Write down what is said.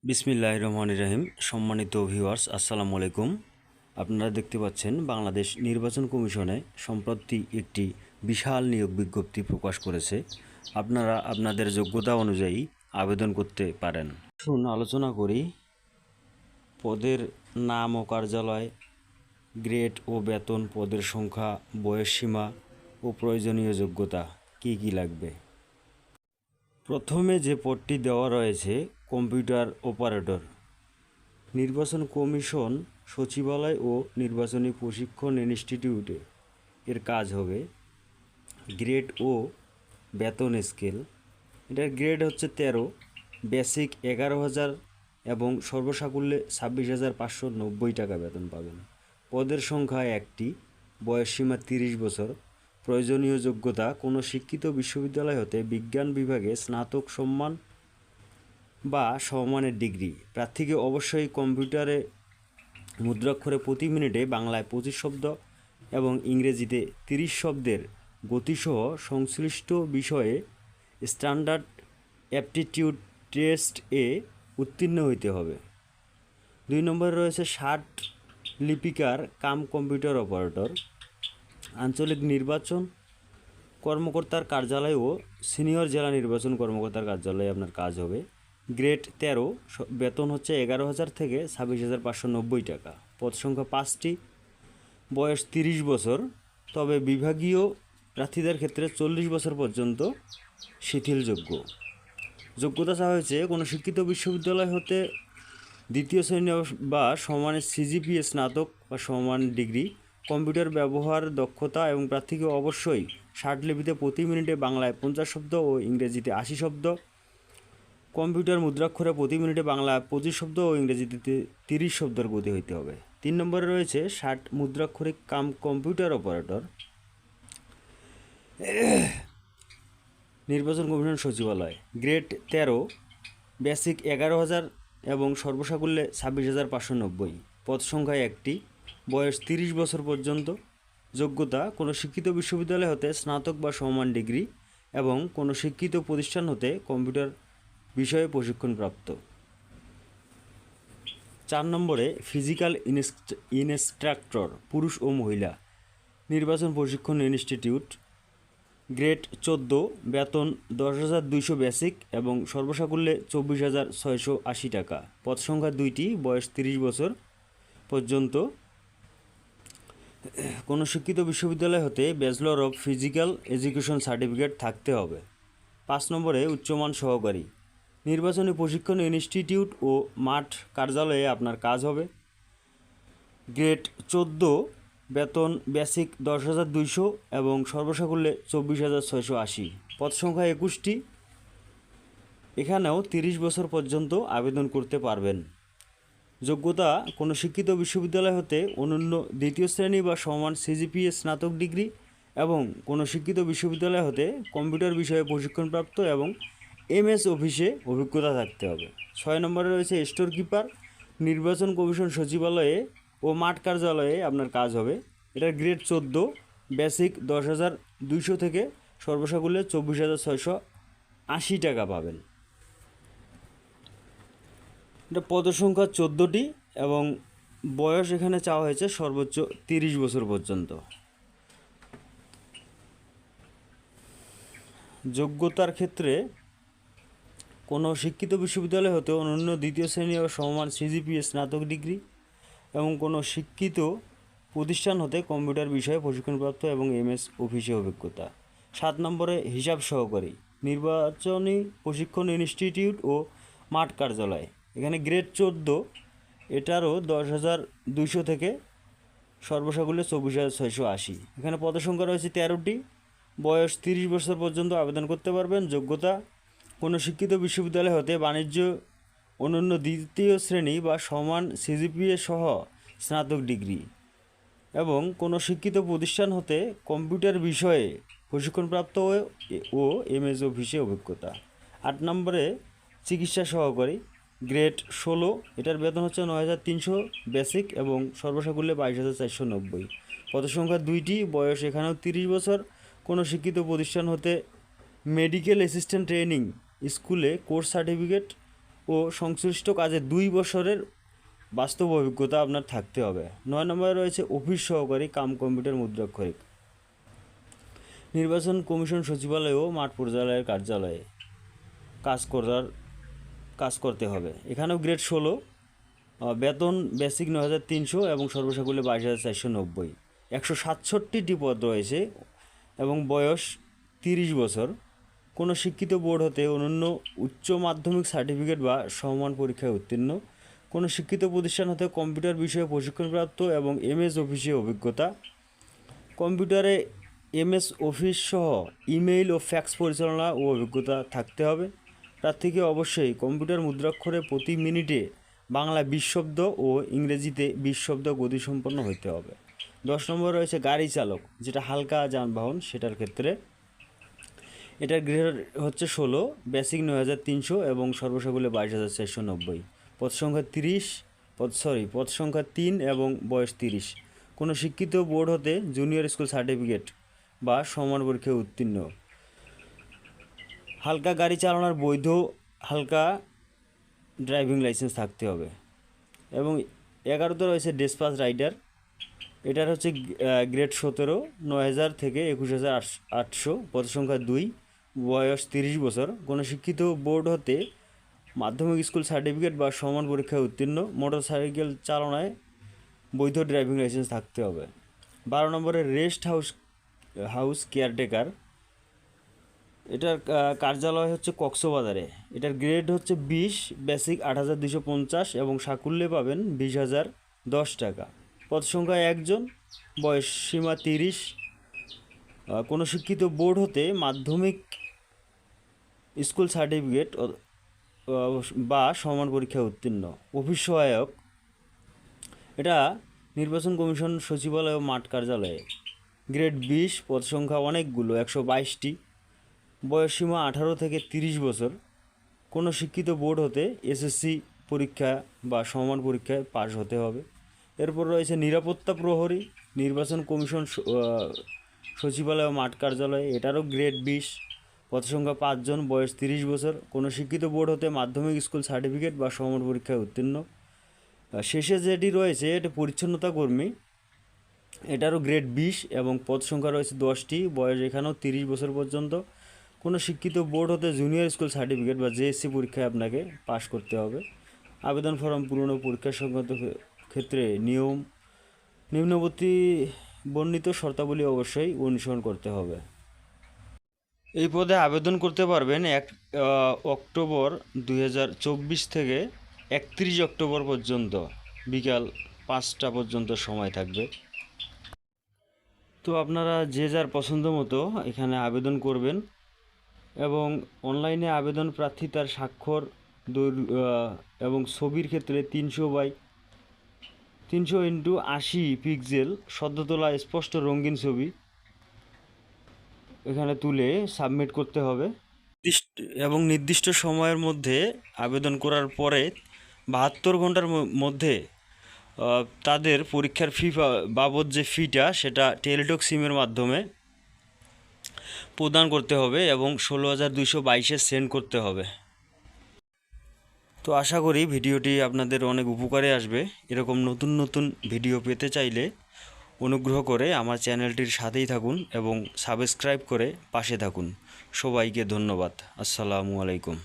বিসমিল্লাহির রহমানির রহিম। সম্মানিত ভিউয়ার্স, আসসালামু আলাইকুম। আপনারা দেখতে পাচ্ছেন বাংলাদেশ নির্বাচন কমিশনে সম্প্রতি একটি বিশাল নিয়োগ বিজ্ঞপ্তি প্রকাশ করেছে। আপনারা আপনাদের যোগ্যতা অনুযায়ী আবেদন করতে পারেন। আলোচনা করি পদের নাম ও কার্যালয়, গ্রেড ও বেতন, পদের সংখ্যা, বয়সসীমা ও প্রয়োজনীয় যোগ্যতা কী কী লাগবে। প্রথমে যে পদটি দেওয়া রয়েছে কম্পিউটার অপারেটর। নির্বাচন কমিশন সচিবালয় ও নির্বাচনী প্রশিক্ষণ ইনস্টিটিউটে এর কাজ হবে। গ্রেড ও বেতন স্কেল, এটার গ্রেড হচ্ছে 13, বেসিক 11,000 এবং সর্বসাকুল্যে 26,590 টাকা বেতন পাবেন। পদের সংখ্যা 1টি, বয়সসীমা 30 বছর। প্রয়োজনীয় যোগ্যতা কোনো শিক্ষিত বিশ্ববিদ্যালয় হতে বিজ্ঞান বিভাগে স্নাতক সম্মান বা সমমানের ডিগ্রি। প্রার্থীকে অবশ্যই কম্পিউটারে মুদ্রাক্ষরে প্রতি মিনিটে বাংলায় 25 শব্দ এবং ইংরেজিতে 30 শব্দের গতিসহ সংশ্লিষ্ট বিষয়ে স্ট্যান্ডার্ড অ্যাপটিটিউড টেস্ট এ উত্তীর্ণ হইতে হবে। 2 নম্বরে রয়েছে 60 লিপিকার কাম কম্পিউটার অপারেটর। আঞ্চলিক নির্বাচন কর্মকর্তার কার্যালয় ও সিনিয়র জেলা নির্বাচন কর্মকর্তার কার্যালয়ে আপনার কাজ হবে। গ্রেড 13, বেতন হচ্ছে 11,000 থেকে 26,590 টাকা। পদ সংখ্যা 5টি, বয়স 30 বছর, তবে বিভাগীয় প্রার্থীদের ক্ষেত্রে 40 বছর পর্যন্ত শিথিলযোগ্য। যোগ্যতা চাওয়া হয়েছে কোনো শিক্ষিত বিশ্ববিদ্যালয় হতে দ্বিতীয় শ্রেণী বা সমানের সিজিপিএ স্নাতক বা সমান ডিগ্রি, কম্পিউটার ব্যবহার দক্ষতা এবং প্রার্থীকে অবশ্যই 60 লিপিতে প্রতি মিনিটে বাংলায় 50 শব্দ ও ইংরেজিতে 80 শব্দ, কম্পিউটার মুদ্রাক্ষরে প্রতি মিনিটে বাংলায় 25 শব্দ ও ইংরেজিতে 30 শব্দের গতি হইতে হবে। 3 নম্বরে রয়েছে 60 মুদ্রাক্ষরিক কাম কম্পিউটার অপারেটর। নির্বাচন কমিশন সচিবালয়। গ্রেড 13, বেসিক 11,000 এবং সর্বসাকুল্যে 26,590। পদ সংখ্যা 1টি, বয়স 30 বছর পর্যন্ত। যোগ্যতা কোনো শিক্ষিত বিশ্ববিদ্যালয় হতে স্নাতক বা সমমান ডিগ্রি এবং কোনো শিক্ষিত প্রতিষ্ঠান হতে কম্পিউটার বিষয়ে প্রশিক্ষণপ্রাপ্ত। 4 নম্বরে ফিজিক্যাল ইনস্ট্রাক্টর, পুরুষ ও মহিলা। নির্বাচন প্রশিক্ষণ ইনস্টিটিউট। গ্রেড 14, বেতন 10,200 বেসিক এবং সর্বসাকুল্যে 24,680 টাকা। পদ সংখ্যা 2টি, বয়স 30 বছর পর্যন্ত। কোনো শিক্ষিত বিশ্ববিদ্যালয় হতে bachelor of physical education certificate থাকতে হবে। 5 নম্বরে উচ্চমান সহকারী। নির্বাচনী প্রশিক্ষণ ইনস্টিটিউট ও মাঠ কার্যালয়ে আপনার কাজ হবে। গ্রেড 14, বেতন বেসিক 10,200 এবং সর্বসাকুল্যে 24,680। পদ সংখ্যা 21টি। এখানেও 30 বছর পর্যন্ত আবেদন করতে পারবেন। যোগ্যতা কোনো শিক্ষিত বিশ্ববিদ্যালয় হতে অনন্য দ্বিতীয় শ্রেণী বা সমান সিজিপিএ স্নাতক ডিগ্রি এবং কোনো শিক্ষিত বিশ্ববিদ্যালয় হতে কম্পিউটার বিষয়ে প্রশিক্ষণপ্রাপ্ত এবং এমএস অফিসে অভিজ্ঞতা থাকতে হবে। 6 নম্বরে রয়েছে স্টোর কিপার। নির্বাচন কমিশন সচিবালয়ে ও মাঠ কার্যালয়ে আপনার কাজ হবে। এটার গ্রেড 14, বেসিক 10,200 থেকে সর্বসাকুল্যে 24,680 টাকা পাবেন। এটা পদসংখ্যা 14টি এবং বয়স এখানে চাওয়া হয়েছে সর্বোচ্চ 30 বছর পর্যন্ত। যোগ্যতার ক্ষেত্রে কোনো শিক্ষিত বিশ্ববিদ্যালয় হতে অনন্য দ্বিতীয় শ্রেণী ও সমমান সিজিপিএ স্নাতক ডিগ্রি এবং কোনো শিক্ষিত প্রতিষ্ঠান হতে কম্পিউটার বিষয়ে প্রশিক্ষণপ্রাপ্ত এবং এমএস অফিসে অভিজ্ঞতা। 7 নম্বরে হিসাব সহকারী। নির্বাচনী প্রশিক্ষণ ইনস্টিটিউট ও মাঠ কার্যালয়। এখানে গ্রেড 14, এটারও 10,200 থেকে সর্বসাকুল্যে 24,680। এখানে পদসংখ্যা রয়েছে 13টি, বয়স 30 বছর পর্যন্ত আবেদন করতে পারবেন। যোগ্যতা কোনো শিক্ষিত বিশ্ববিদ্যালয় হতে বাণিজ্য অনন্য দ্বিতীয় শ্রেণী বা সমান সিজিপিএ সহ স্নাতক ডিগ্রি এবং কোনো শিক্ষিত প্রতিষ্ঠান হতে কম্পিউটার বিষয়ে প্রশিক্ষণপ্রাপ্ত ও এমএস অফিসে অভিজ্ঞতা। 8 নম্বরে চিকিৎসা সহকারী। গ্রেড 16, এটার বেতন হচ্ছে 9,300 বেসিক এবং সর্বসাকুল্যে 22,490। পদসংখ্যা 2টি, বয়স এখানেও 30 বছর। কোনো শিক্ষিত প্রতিষ্ঠান হতে মেডিকেল অ্যাসিস্ট্যান্ট ট্রেনিং স্কুলে কোর্স সার্টিফিকেট ও সংশ্লিষ্ট কাজে 2 বছরের বাস্তব অভিজ্ঞতা আপনার থাকতে হবে। 9 নম্বরে রয়েছে অফিস সহকারী কাম কম্পিউটার মুদ্রাক্ষরিক। নির্বাচন কমিশন সচিবালয় ও মাঠ পর্যায়ের কার্যালয়ে কাজ করতে হবে। এখানেও গ্রেড 16, বেতন বেসিক 9,300 এবং সর্বসাকুল্যে 22,490। 167টি পদ রয়েছে এবং বয়স 30 বছর। কোনো শিক্ষিত বোর্ড হতে অনন্য উচ্চ মাধ্যমিক সার্টিফিকেট বা সমমান পরীক্ষায় উত্তীর্ণ, কোনো শিক্ষিত প্রতিষ্ঠান হতে কম্পিউটার বিষয়ে প্রশিক্ষণপ্রাপ্ত এবং এমএস অফিসে অভিজ্ঞতা, কম্পিউটারে এমএস অফিস সহ ইমেইল ও ফ্যাক্স পরিচালনা ও অভিজ্ঞতা থাকতে হবে। প্রার্থীকে অবশ্যই কম্পিউটার মুদ্রাক্ষরে প্রতি মিনিটে বাংলা 20 শব্দ ও ইংরেজিতে 20 শব্দ গতিসম্পন্ন হতে হবে। 10 নম্বর রয়েছে গাড়ি চালক, যেটা হালকা যানবাহন, সেটার ক্ষেত্রে এটার গ্রেড হচ্ছে 16, বেসিক 9,300 এবং সর্বসাকুল্যে 22,490। পদ সংখ্যা 3 এবং বয়স 30। কোনো শিক্ষিত বোর্ড হতে জুনিয়র স্কুল সার্টিফিকেট বা সমান পরীক্ষায় উত্তীর্ণ, হালকা গাড়ি চালানোর বৈধ হালকা ড্রাইভিং লাইসেন্স থাকতে হবে। এবং 11তে রয়েছে ডেসপাচ রাইডার, এটার হচ্ছে গ্রেড 17, 9,000 থেকে 21,800। পদ সংখ্যা 2, বয়স 30 বছর। কোনো শিক্ষিত বোর্ড হতে মাধ্যমিক স্কুল সার্টিফিকেট বা সমান পরীক্ষায় উত্তীর্ণ, মোটরসাইকেল চালনায় বৈধ ড্রাইভিং লাইসেন্স থাকতে হবে। 12 নম্বরে রেস্ট হাউস কেয়ারটেকার, এটার কার্যালয় হচ্ছে কক্সবাজারে। এটার গ্রেড হচ্ছে 20, বেসিক 8,250 এবং সাকুল্যে পাবেন 20,010 টাকা। পদ সংখ্যা 1 জন, বয়স সীমা 30। কোনো শিক্ষিত বোর্ড হতে মাধ্যমিক স্কুল সার্টিফিকেট বা সমান পরীক্ষায় উত্তীর্ণ। অফিস সহায়ক, এটা নির্বাচন কমিশন সচিবালয় ও মাঠ কার্যালয়ে। গ্রেড 20, পদ সংখ্যা অনেকগুলো, 122টি। বয়সসীমা 18 থেকে 30 বছর। কোনো শিক্ষিত বোর্ড হতে এসএসসি পরীক্ষা বা সমান পরীক্ষায় পাশ হতে হবে। এরপর রয়েছে নিরাপত্তা প্রহরী, নির্বাচন কমিশন সচিবালয় ও মাঠ কার্যালয়ে। এটারও গ্রেড 20, পদ সংখ্যা 5 জন, বয়স 30 বছর। কোনো শিক্ষিত বোর্ড হতে মাধ্যমিক স্কুল সার্টিফিকেট বা সমান পরীক্ষায় উত্তীর্ণ। শেষে যেটি রয়েছে এটা পরিচ্ছন্নতা কর্মী, এটারও গ্রেড 20 এবং পদ সংখ্যা রয়েছে 10টি, বয়স এখানেও 30 বছর পর্যন্ত। কোনো শিক্ষিত বোর্ড হতে জুনিয়র স্কুল সার্টিফিকেট বা জেএসসি পরীক্ষায় আপনাকে পাশ করতে হবে। আবেদন ফর্ম পূরণ ও পরীক্ষা সংক্রান্ত ক্ষেত্রে নিম্নবর্তী বর্ণিত শর্তাবলী অবশ্যই অনুসরণ করতে হবে। এই পদে আবেদন করতে পারবেন 1 অক্টোবর 2024 থেকে 31 অক্টোবর পর্যন্ত বিকাল 5টা পর্যন্ত সময় থাকবে। তো আপনারা যে যার পছন্দ মতো এখানে আবেদন করবেন এবং অনলাইনে আবেদন প্রার্থী তার স্বাক্ষর এবং ছবির ক্ষেত্রে 300x80 পিক্সেল সদ্য তোলা স্পষ্ট রঙিন ছবি এখানে তুলে সাবমিট করতে হবে এবং নির্দিষ্ট সময়ের মধ্যে আবেদন করার পরে 72 ঘন্টার মধ্যে তাদের পরীক্ষার ফি বাবদ যে ফিটা সেটা টেলিটক সিমের মাধ্যমে প্রদান করতে হবে এবং 16,222 সেন্ড করতে হবে। তো আশা করি ভিডিওটি আপনাদের অনেক উপকারে আসবে। এরকম নতুন নতুন ভিডিও পেতে চাইলে অনুগ্রহ করে আমার চ্যানেলটির সাথেই থাকুন এবং সাবস্ক্রাইব করে পাশে থাকুন। সবাইকে ধন্যবাদ। আসসালামু আলাইকুম।